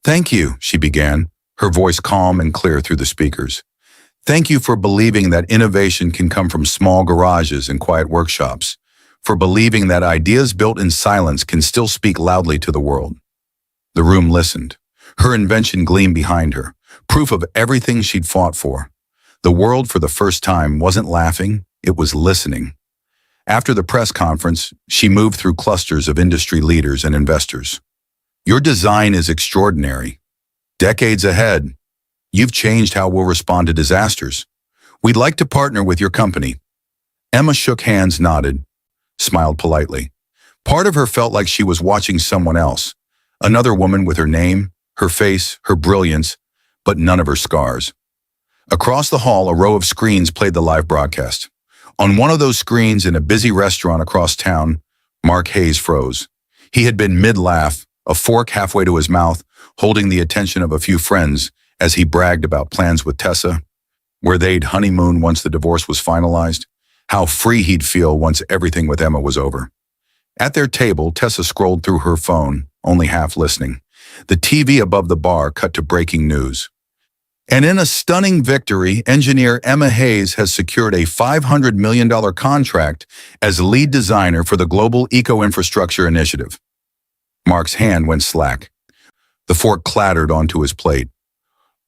Thank you, she began, her voice calm and clear through the speakers. Thank you for believing that innovation can come from small garages and quiet workshops, for believing that ideas built in silence can still speak loudly to the world. The room listened. Her invention gleamed behind her, proof of everything she'd fought for. The world, for the first time, wasn't laughing, it was listening. After the press conference, she moved through clusters of industry leaders and investors. Your design is extraordinary. Decades ahead, you've changed how we'll respond to disasters. We'd like to partner with your company. Emma shook hands, nodded, smiled politely. Part of her felt like she was watching someone else, another woman with her name, her face, her brilliance, but none of her scars. Across the hall, a row of screens played the live broadcast. On one of those screens in a busy restaurant across town, Mark Hayes froze. He had been mid-laugh, a fork halfway to his mouth, holding the attention of a few friends as he bragged about plans with Tessa, where they'd honeymoon once the divorce was finalized, how free he'd feel once everything with Emma was over. At their table, Tessa scrolled through her phone, only half listening. The TV above the bar cut to breaking news. And in a stunning victory, engineer Emma Hayes has secured a $500 million contract as lead designer for the Global Eco-Infrastructure Initiative. Mark's hand went slack. The fork clattered onto his plate.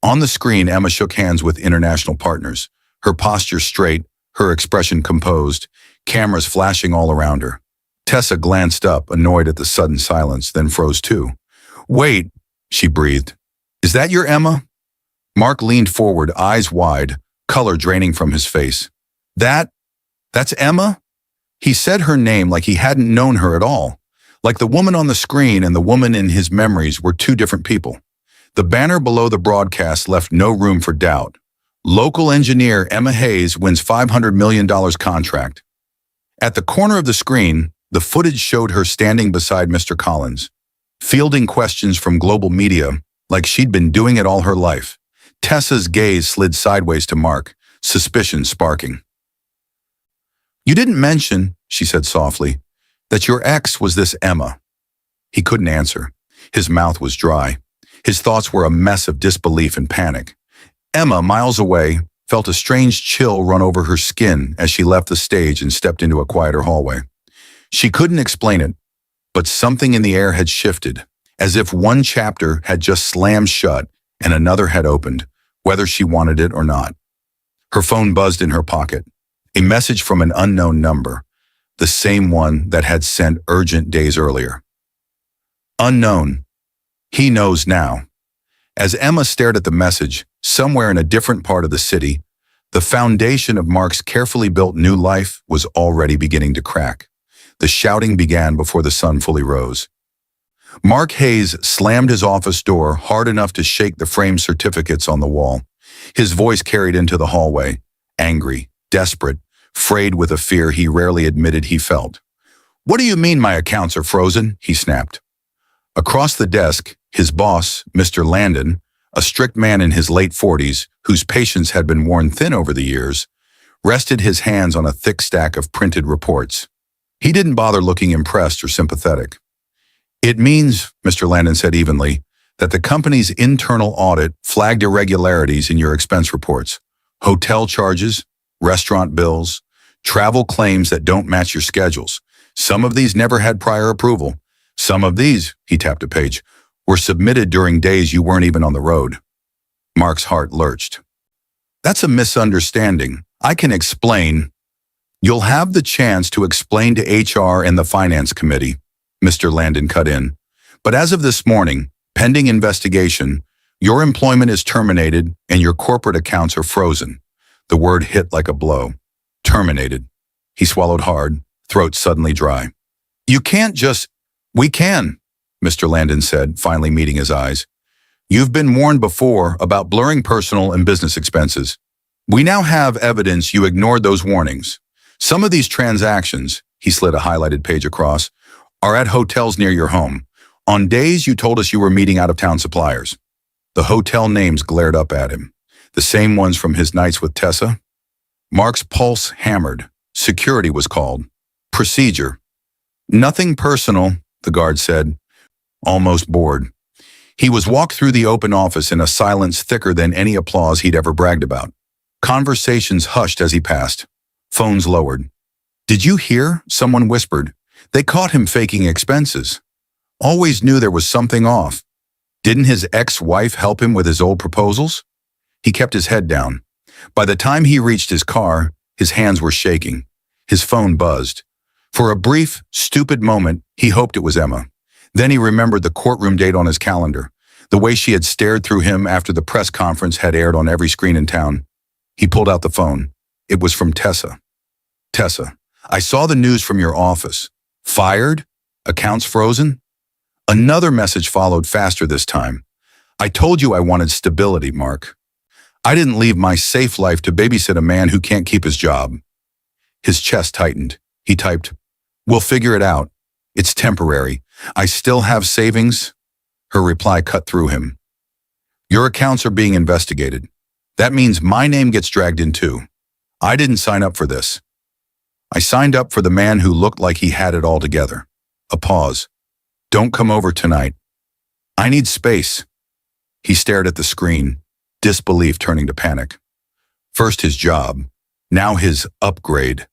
On the screen, Emma shook hands with international partners, her posture straight, her expression composed, cameras flashing all around her. Tessa glanced up, annoyed at the sudden silence, then froze too. Wait, she breathed. Is that your Emma? Mark leaned forward, eyes wide, color draining from his face. That's Emma? He said her name like he hadn't known her at all. Like the woman on the screen and the woman in his memories were two different people. The banner below the broadcast left no room for doubt. Local engineer Emma Hayes wins $500 million contract. At the corner of the screen, the footage showed her standing beside Mr. Collins, fielding questions from global media like she'd been doing it all her life. Tessa's gaze slid sideways to Mark, suspicion sparking. "You didn't mention," she said softly, "that your ex was this Emma." He couldn't answer. His mouth was dry. His thoughts were a mess of disbelief and panic. Emma, miles away, felt a strange chill run over her skin as she left the stage and stepped into a quieter hallway. She couldn't explain it, but something in the air had shifted, as if one chapter had just slammed shut and another had opened, whether she wanted it or not. Her phone buzzed in her pocket. A message from an unknown number, the same one that had sent urgent days earlier. Unknown. He knows now. As Emma stared at the message, somewhere in a different part of the city, the foundation of Mark's carefully built new life was already beginning to crack. The shouting began before the sun fully rose. Mark Hayes slammed his office door hard enough to shake the framed certificates on the wall. His voice carried into the hallway, angry, desperate, frayed with a fear he rarely admitted he felt. "What do you mean my accounts are frozen?" he snapped. Across the desk, his boss, Mr. Landon, a strict man in his late 40s, whose patience had been worn thin over the years, rested his hands on a thick stack of printed reports. He didn't bother looking impressed or sympathetic. "It means," Mr. Landon said evenly, "that the company's internal audit flagged irregularities in your expense reports. Hotel charges, restaurant bills, travel claims that don't match your schedules. Some of these never had prior approval. Some of these," he tapped a page, "were submitted during days you weren't even on the road." Mark's heart lurched. "That's a misunderstanding. I can explain." "You'll have the chance to explain to HR and the Finance Committee," Mr. Landon cut in. "But as of this morning, pending investigation, your employment is terminated and your corporate accounts are frozen." The word hit like a blow. Terminated. He swallowed hard, throat suddenly dry. "You can't just—" "We can," Mr. Landon said, finally meeting his eyes. "You've been warned before about blurring personal and business expenses. We now have evidence you ignored those warnings. Some of these transactions," he slid a highlighted page across, "are at hotels near your home, on days you told us you were meeting out-of-town suppliers." The hotel names glared up at him, the same ones from his nights with Tessa. Mark's pulse hammered. Security was called. Procedure. "Nothing personal," the guard said, almost bored. He was walked through the open office in a silence thicker than any applause he'd ever bragged about. Conversations hushed as he passed. Phones lowered. "Did you hear?" someone whispered. "They caught him faking expenses. Always knew there was something off. Didn't his ex-wife help him with his old proposals?" He kept his head down. By the time he reached his car, his hands were shaking. His phone buzzed. For a brief, stupid moment, he hoped it was Emma. Then he remembered the courtroom date on his calendar, the way she had stared through him after the press conference had aired on every screen in town. He pulled out the phone. It was from Tessa. "Tessa, I saw the news from your office. Fired? Accounts frozen?" Another message followed faster this time. "I told you I wanted stability, Mark. I didn't leave my safe life to babysit a man who can't keep his job." His chest tightened. He typed, "We'll figure it out. It's temporary. I still have savings." Her reply cut through him. "Your accounts are being investigated. That means my name gets dragged in too. I didn't sign up for this. I signed up for the man who looked like he had it all together." A pause. "Don't come over tonight. I need space." He stared at the screen, disbelief turning to panic. First his job, now his upgrade.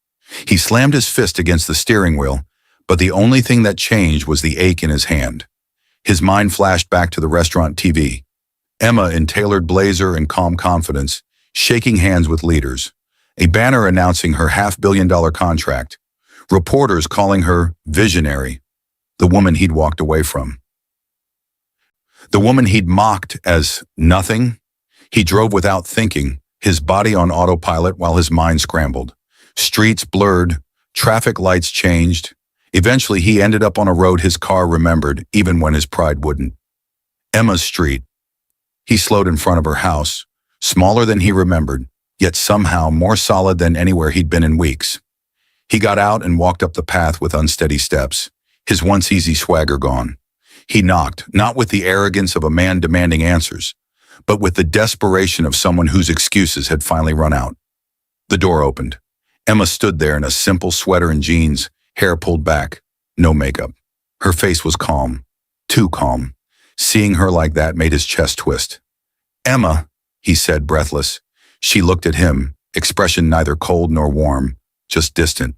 He slammed his fist against the steering wheel, but the only thing that changed was the ache in his hand. His mind flashed back to the restaurant TV. Emma in tailored blazer and calm confidence, shaking hands with leaders. A banner announcing her $500 million contract. Reporters calling her visionary. The woman he'd walked away from. The woman he'd mocked as nothing. He drove without thinking, his body on autopilot while his mind scrambled. Streets blurred, traffic lights changed. Eventually, he ended up on a road his car remembered, even when his pride wouldn't. Emma's street. He slowed in front of her house, smaller than he remembered, yet somehow more solid than anywhere he'd been in weeks. He got out and walked up the path with unsteady steps, his once easy swagger gone. He knocked, not with the arrogance of a man demanding answers, but with the desperation of someone whose excuses had finally run out. The door opened. Emma stood there in a simple sweater and jeans, hair pulled back, no makeup. Her face was calm, too calm. Seeing her like that made his chest twist. "Emma," he said, breathless. She looked at him, expression neither cold nor warm, just distant,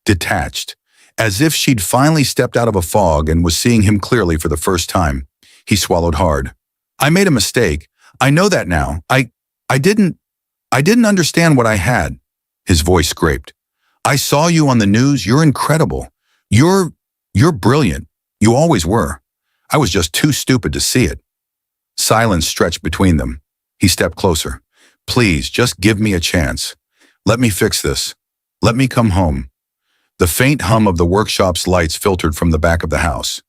detached, as if she'd finally stepped out of a fog and was seeing him clearly for the first time. He swallowed hard. "I made a mistake. I know that now. I didn't understand what I had." His voice scraped. "I saw you on the news. You're incredible. You're brilliant. You always were. I was just too stupid to see it." Silence stretched between them. He stepped closer. "Please, just give me a chance. Let me fix this. Let me come home." The faint hum of the workshop's lights filtered from the back of the house.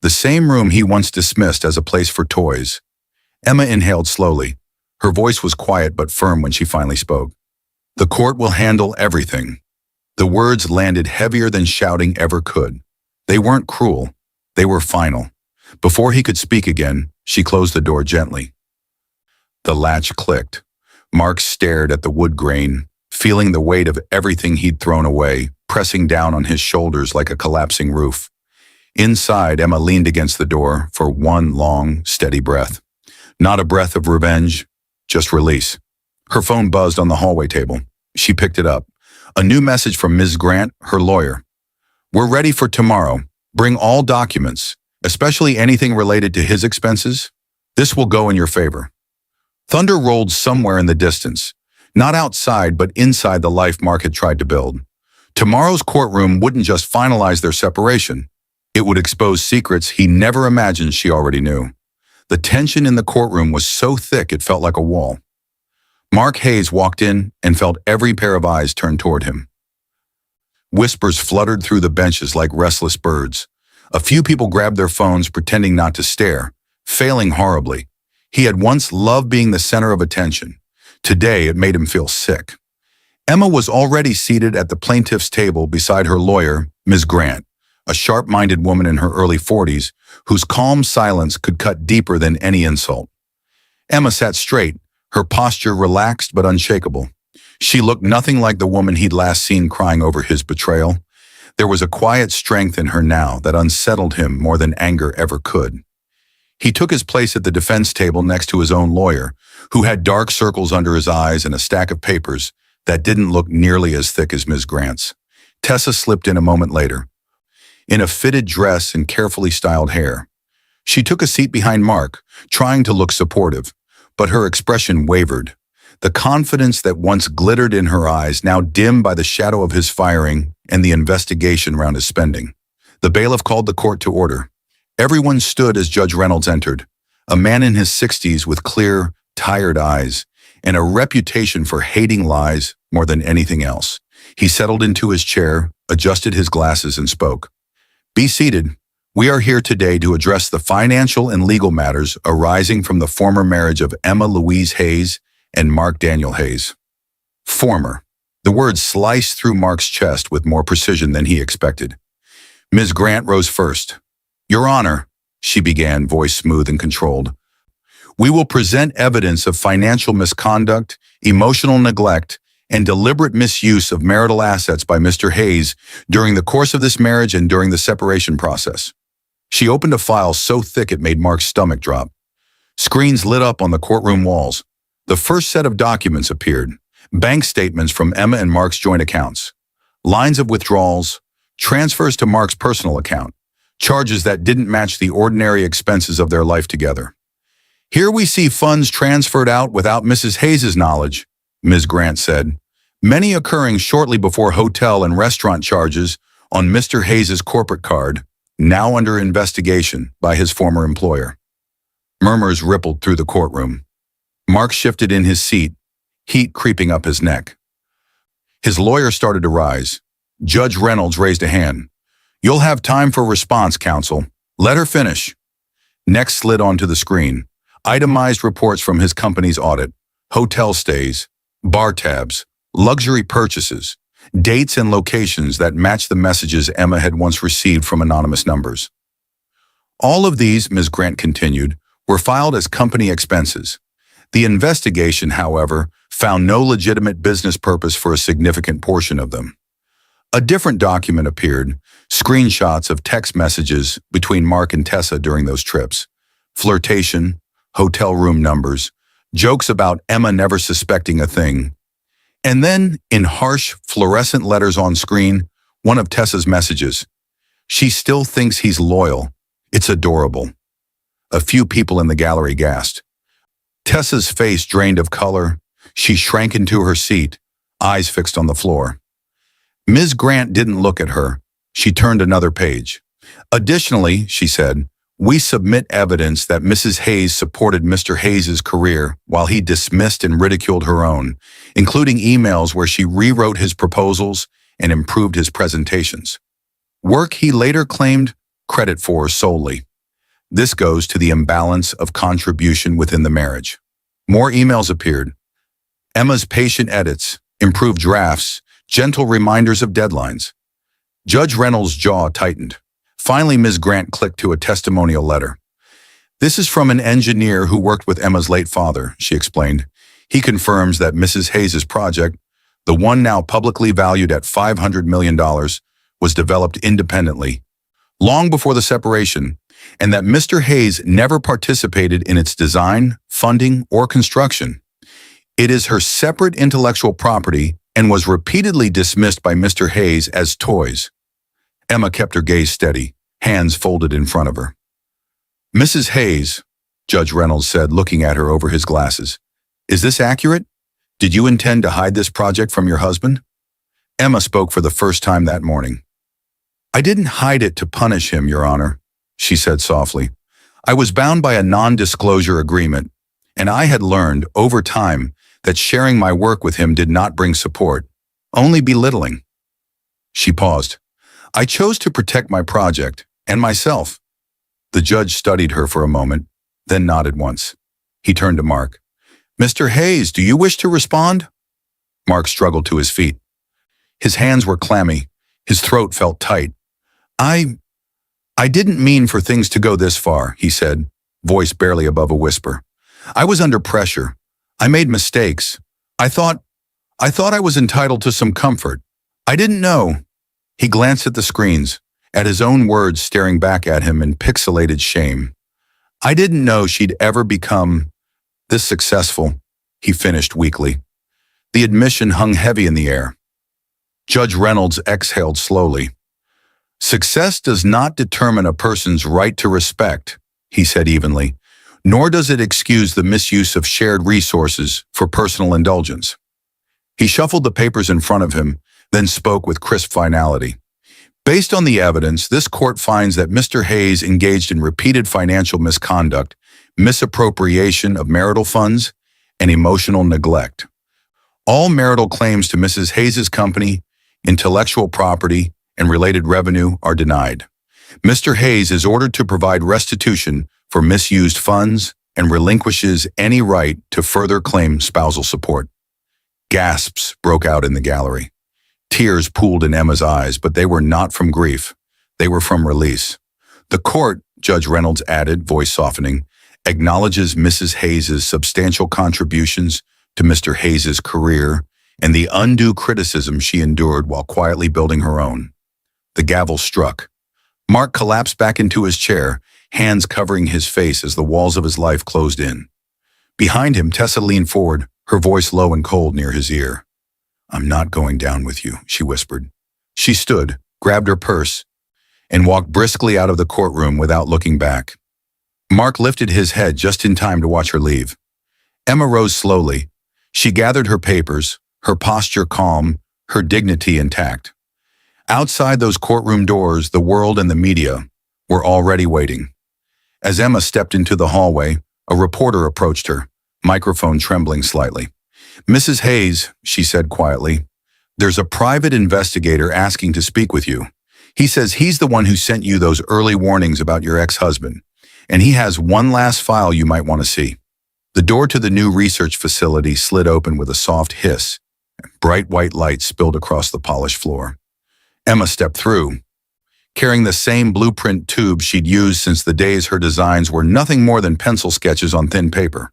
The same room he once dismissed as a place for toys. Emma inhaled slowly. Her voice was quiet but firm when she finally spoke. "The court will handle everything." The words landed heavier than shouting ever could. They weren't cruel. They were final. Before he could speak again, she closed the door gently. The latch clicked. Mark stared at the wood grain, feeling the weight of everything he'd thrown away, pressing down on his shoulders like a collapsing roof. Inside, Emma leaned against the door for one long, steady breath. Not a breath of revenge, just release. Her phone buzzed on the hallway table. She picked it up. A new message from Ms. Grant, her lawyer. "We're ready for tomorrow. Bring all documents, especially anything related to his expenses. This will go in your favor." Thunder rolled somewhere in the distance, not outside but inside the life Mark had tried to build. Tomorrow's courtroom wouldn't just finalize their separation. It would expose secrets he never imagined she already knew. The tension in the courtroom was so thick it felt like a wall. Mark Hayes walked in and felt every pair of eyes turn toward him. Whispers fluttered through the benches like restless birds. A few people grabbed their phones, pretending not to stare, failing horribly. He had once loved being the center of attention. Today, it made him feel sick. Emma was already seated at the plaintiff's table beside her lawyer, Ms. Grant, a sharp-minded woman in her early 40s, whose calm silence could cut deeper than any insult. Emma sat straight, her posture relaxed but unshakable. She looked nothing like the woman he'd last seen crying over his betrayal. There was a quiet strength in her now that unsettled him more than anger ever could. He took his place at the defense table next to his own lawyer, who had dark circles under his eyes and a stack of papers that didn't look nearly as thick as Ms. Grant's. Tessa slipped in a moment later, in a fitted dress and carefully styled hair. She took a seat behind Mark, trying to look supportive, but her expression wavered. The confidence that once glittered in her eyes now dimmed by the shadow of his firing and the investigation around his spending. The bailiff called the court to order. Everyone stood as Judge Reynolds entered, a man in his 60s with clear, tired eyes and a reputation for hating lies more than anything else. He settled into his chair, adjusted his glasses, and spoke. "Be seated. We are here today to address the financial and legal matters arising from the former marriage of Emma Louise Hayes and Mark Daniel Hayes." Former. The word sliced through Mark's chest with more precision than he expected. Ms. Grant rose first. "Your Honor," she began, voice smooth and controlled, "we will present evidence of financial misconduct, emotional neglect, and deliberate misuse of marital assets by Mr. Hayes during the course of this marriage and during the separation process." She opened a file so thick it made Mark's stomach drop. Screens lit up on the courtroom walls. The first set of documents appeared, bank statements from Emma and Mark's joint accounts, lines of withdrawals, transfers to Mark's personal account, charges that didn't match the ordinary expenses of their life together. "Here we see funds transferred out without Mrs. Hayes' knowledge," Ms. Grant said, "many occurring shortly before hotel and restaurant charges on Mr. Hayes' corporate card, now under investigation by his former employer." Murmurs rippled through the courtroom. Mark shifted in his seat, heat creeping up his neck. His lawyer started to rise. Judge Reynolds raised a hand. "You'll have time for response, counsel. Let her finish." Next slid onto the screen. Itemized reports from his company's audit, hotel stays, bar tabs, luxury purchases, dates and locations that matched the messages Emma had once received from anonymous numbers. All of these, Ms. Grant continued, were filed as company expenses. The investigation, however, found no legitimate business purpose for a significant portion of them. A different document appeared, screenshots of text messages between Mark and Tessa during those trips, flirtation, hotel room numbers, jokes about Emma never suspecting a thing. And then, in harsh, fluorescent letters on screen, one of Tessa's messages. She still thinks he's loyal. It's adorable. A few people in the gallery gasped. Tessa's face drained of color. She shrank into her seat, eyes fixed on the floor. Ms. Grant didn't look at her. She turned another page. Additionally, she said, we submit evidence that Mrs. Hayes supported Mr. Hayes's career while he dismissed and ridiculed her own, including emails where she rewrote his proposals and improved his presentations. Work he later claimed credit for solely. This goes to the imbalance of contribution within the marriage. More emails appeared. Emma's patient edits, improved drafts, gentle reminders of deadlines. Judge Reynolds' jaw tightened. Finally, Ms. Grant clicked to a testimonial letter. This is from an engineer who worked with Emma's late father, she explained. He confirms that Mrs. Hayes' project, the one now publicly valued at $500 million, was developed independently, long before the separation, and that Mr. Hayes never participated in its design, funding, or construction. It is her separate intellectual property and was repeatedly dismissed by Mr. Hayes as toys. Emma kept her gaze steady, hands folded in front of her. Mrs. Hayes, Judge Reynolds said, looking at her over his glasses, is this accurate? Did you intend to hide this project from your husband? Emma spoke for the first time that morning. I didn't hide it to punish him, Your Honor, she said softly. I was bound by a non-disclosure agreement, and I had learned over time that sharing my work with him did not bring support, only belittling. She paused. I chose to protect my project and myself. The judge studied her for a moment, then nodded once. He turned to Mark. Mr. Hayes, do you wish to respond? Mark struggled to his feet. His hands were clammy. His throat felt tight. I didn't mean for things to go this far, he said, voice barely above a whisper. I was under pressure. I made mistakes. I thought I was entitled to some comfort. I didn't know. He glanced at the screens, at his own words staring back at him in pixelated shame. I didn't know she'd ever become this successful, he finished weakly. The admission hung heavy in the air. Judge Reynolds exhaled slowly. Success does not determine a person's right to respect, he said evenly, nor does it excuse the misuse of shared resources for personal indulgence. He shuffled the papers in front of him, then spoke with crisp finality. Based on the evidence, this court finds that Mr. Hayes engaged in repeated financial misconduct, misappropriation of marital funds, and emotional neglect. All marital claims to Mrs. Hayes' company, intellectual property, and related revenue are denied. Mr. Hayes is ordered to provide restitution for misused funds and relinquishes any right to further claim spousal support. Gasps broke out in the gallery. Tears pooled in Emma's eyes, but they were not from grief. They were from release. The court, Judge Reynolds added, voice softening, acknowledges Mrs. Hayes' substantial contributions to Mr. Hayes' career and the undue criticism she endured while quietly building her own. The gavel struck. Mark collapsed back into his chair, hands covering his face as the walls of his life closed in. Behind him, Tessa leaned forward, her voice low and cold near his ear. I'm not going down with you, she whispered. She stood, grabbed her purse, and walked briskly out of the courtroom without looking back. Mark lifted his head just in time to watch her leave. Emma rose slowly. She gathered her papers, her posture calm, her dignity intact. Outside those courtroom doors, the world and the media were already waiting. As Emma stepped into the hallway, a reporter approached her, microphone trembling slightly. Mrs. Hayes, she said quietly, there's a private investigator asking to speak with you. He says he's the one who sent you those early warnings about your ex-husband, and he has one last file you might want to see. The door to the new research facility slid open with a soft hiss, Bright white light spilled across the polished floor. Emma stepped through, carrying the same blueprint tube she'd used since the days her designs were nothing more than pencil sketches on thin paper.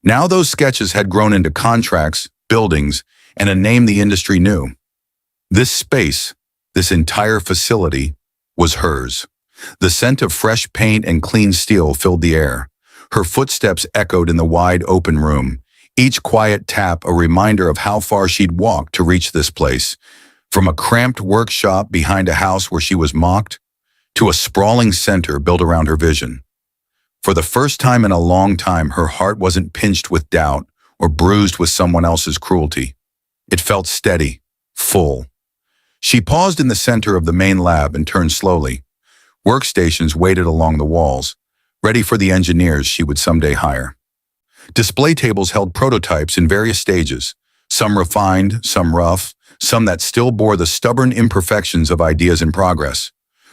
Now those sketches had grown into contracts, buildings, and a name the industry knew. This space, this entire facility, was hers. The scent of fresh paint and clean steel filled the air. Her footsteps echoed in the wide open room, each quiet tap a reminder of how far she'd walked to reach this place. From a cramped workshop behind a house where she was mocked, to a sprawling center built around her vision. For the first time in a long time, her heart wasn't pinched with doubt or bruised with someone else's cruelty. It felt steady, full. She paused in the center of the main lab and turned slowly. Workstations waited along the walls, ready for the engineers she would someday hire. Display tables held prototypes in various stages, some refined, some rough, some that still bore the stubborn imperfections of ideas in progress.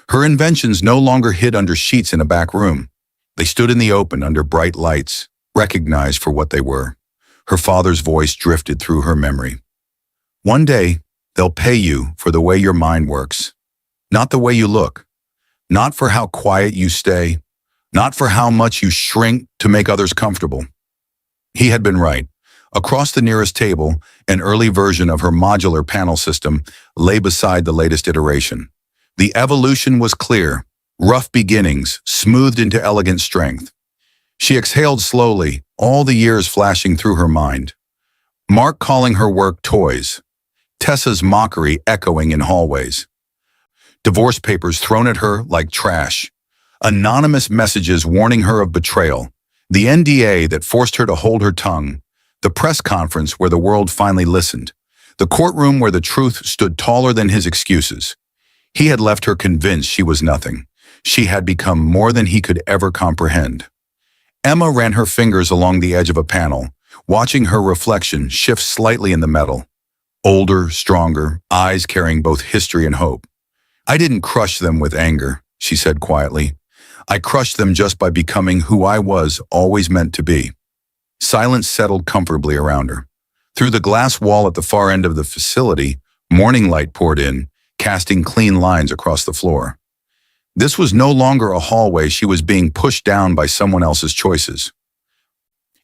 Her inventions no longer hid under sheets in a back room. They stood in the open under bright lights, recognized for what they were. Her father's voice drifted through her memory. One day, they'll pay you for the way your mind works, not the way you look, not for how quiet you stay, not for how much you shrink to make others comfortable. He had been right. Across the nearest table, an early version of her modular panel system lay beside the latest iteration. The evolution was clear, rough beginnings smoothed into elegant strength. She exhaled slowly, all the years flashing through her mind. Mark calling her work toys, Tessa's mockery echoing in hallways. Divorce papers thrown at her like trash, anonymous messages warning her of betrayal, the NDA that forced her to hold her tongue, the press conference where the world finally listened, the courtroom where the truth stood taller than his excuses. He had left her convinced she was nothing. She had become more than he could ever comprehend. Emma ran her fingers along the edge of a panel, watching her reflection shift slightly in the metal. Older, stronger, eyes carrying both history and hope. I didn't crush them with anger, she said quietly. I crushed them just by becoming who I was always meant to be. Silence settled comfortably around her. Through the glass wall at the far end of the facility, morning light poured in, casting clean lines across the floor. This was no longer a hallway she was being pushed down by someone else's choices.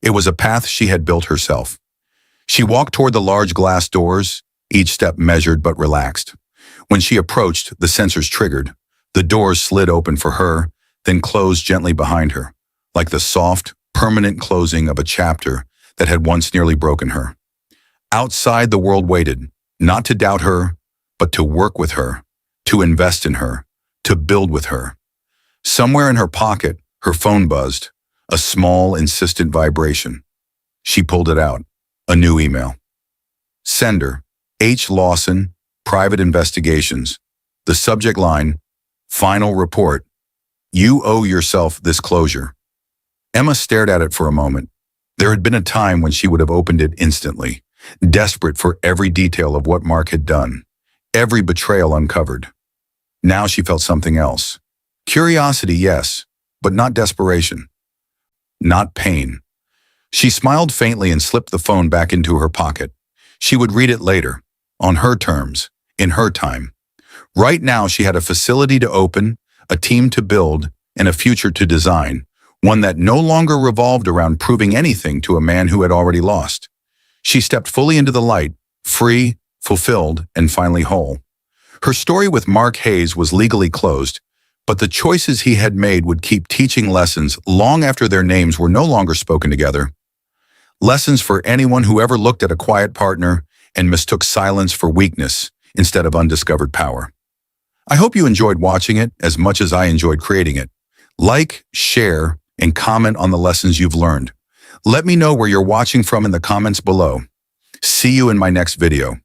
It was a path she had built herself. She walked toward the large glass doors, each step measured but relaxed. When she approached, the sensors triggered. The doors slid open for her, then closed gently behind her, like the soft, permanent closing of a chapter that had once nearly broken her. Outside, the world waited, not to doubt her, but to work with her, to invest in her, to build with her. Somewhere in her pocket, her phone buzzed, a small, insistent vibration. She pulled it out, a new email. Sender, H. Lawson, Private Investigations. The subject line, Final Report. You owe yourself this closure. Emma stared at it for a moment. There had been a time when she would have opened it instantly, desperate for every detail of what Mark had done, every betrayal uncovered. Now she felt something else. Curiosity, yes, but not desperation. Not pain. She smiled faintly and slipped the phone back into her pocket. She would read it later, on her terms, in her time. Right now she had a facility to open, a team to build, and a future to design, one that no longer revolved around proving anything to a man who had already lost. She stepped fully into the light, free, fulfilled, and finally whole. Her story with Mark Hayes was legally closed, but the choices he had made would keep teaching lessons long after their names were no longer spoken together. Lessons for anyone who ever looked at a quiet partner and mistook silence for weakness instead of undiscovered power. I hope you enjoyed watching it as much as I enjoyed creating it. Like, share, and comment on the lessons you've learned. Let me know where you're watching from in the comments below. See you in my next video.